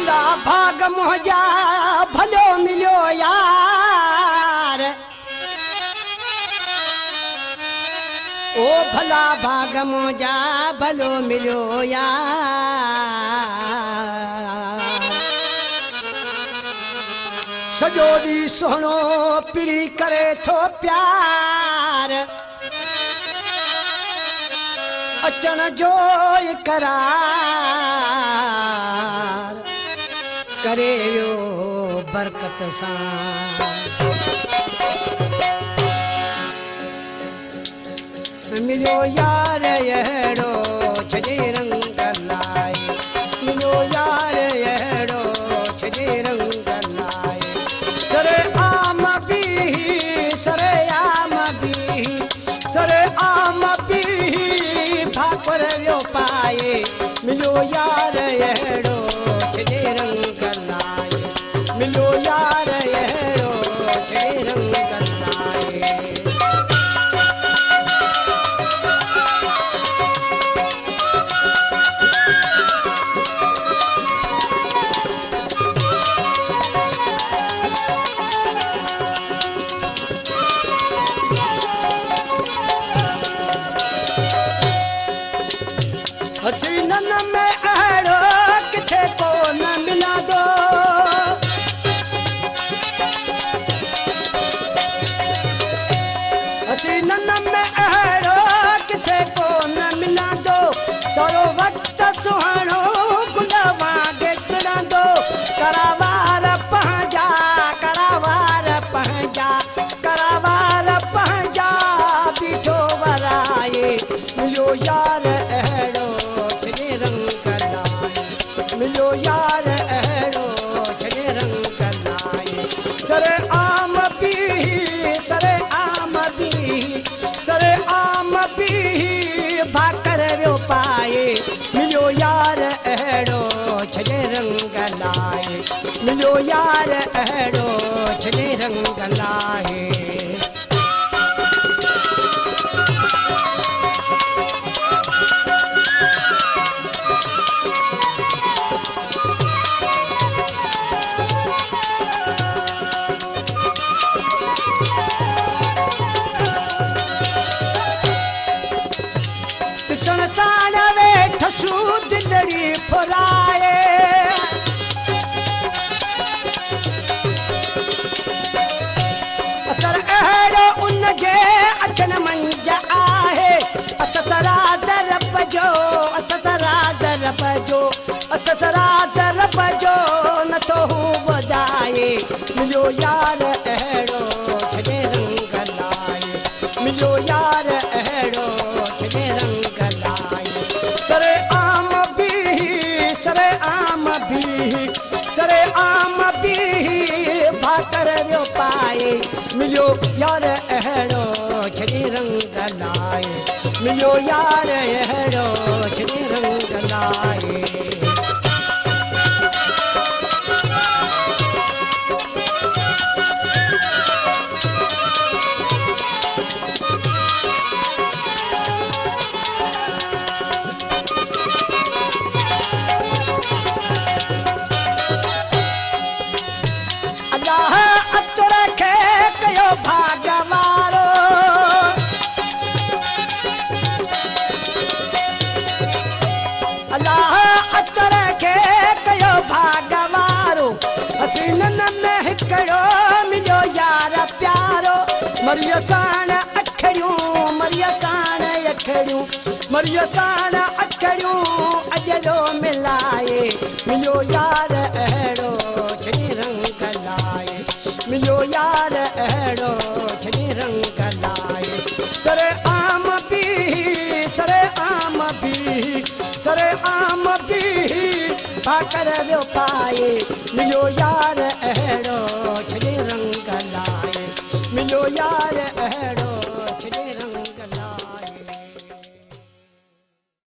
भला भाग मुझा भलो मिलो यार ओ भला भाग मुझा भलो मिलो यार सॼो ॾींहुं सुहिणो पिरी करे थो प्यार अचण जो इकरार करे वियो बरकत सां मिलियो यार अहिड़ो छॾे रंग लाइ मिलियो यार अहिड़ो छॾे रंग लाइ सरे आम बि सरे आम बि सरे आम बि भाकुर वियो पाए मिलियो यार अहिड़ो छॾे रंग लाइ मिलियो यार अहिड़ो छॾे रंग लाइ हसीनन में अहिड़ो किथे को न मिलंदो हसीनन में अहिड़ो किथे को न मिलंदो थोरो वक़्तु सुहिणो गुल वांगे टिड़ंदो करावार पंहिंजा करावार पंहिंजा करावार पंहिंजा बीठो वराए मिलियो यार अहिड़ो मिलियो यार अहिड़ो छॾे रंग लाइ सरे आम बि सरे आम बि सरे आम बि भाकर वियो पाए मिलियो यार अहिड़ो छॾे रंग लाइ मिलियो यार अहिड़ो छॾे रंग लाइ ॾिसण साण वेठ सूद दिलड़ी फुराए असर अहिड़ो उन जे अखियुनि मंझ आहे अतसरा दरब जो अतसरा दरब जो अतसरा दरब जो नथो हू ॿुधाए मिलियो यार अहिड़ो छॾे रंग लाइ मिलियो यार अहिड़ो छॾे रंग लाइ सरे आम बि सरे आम बि सरे आम बि भाकर वियो पाए मिलियो यार अहिड़ो छॾे रंग लाइ मिलियो यार अहिड़ो छॾे रंग लाइ अल्लाह अतुर खे कयो भाग वारो अल्लाह अतुर खे कयो भाग वारो हसीनन में हिकिड़ो मिलियो यार प्यारो मरियो साण अखड़ियूं मरियो साण अखड़ियूं मरियो साण अखड़ियूं अजलो मिलाए मिलियो यार अहिड़ो छॾे रंग लाइ मिलियो यार अहिड़ो छॾे रंग लाइ सरे आम बि सरे आम बि सरे आम बि भाकर वियो पाए मिलियो यार अहिड़ो छॾे रंग लाइ मिलियो यार अहिड़ो छॾे रंग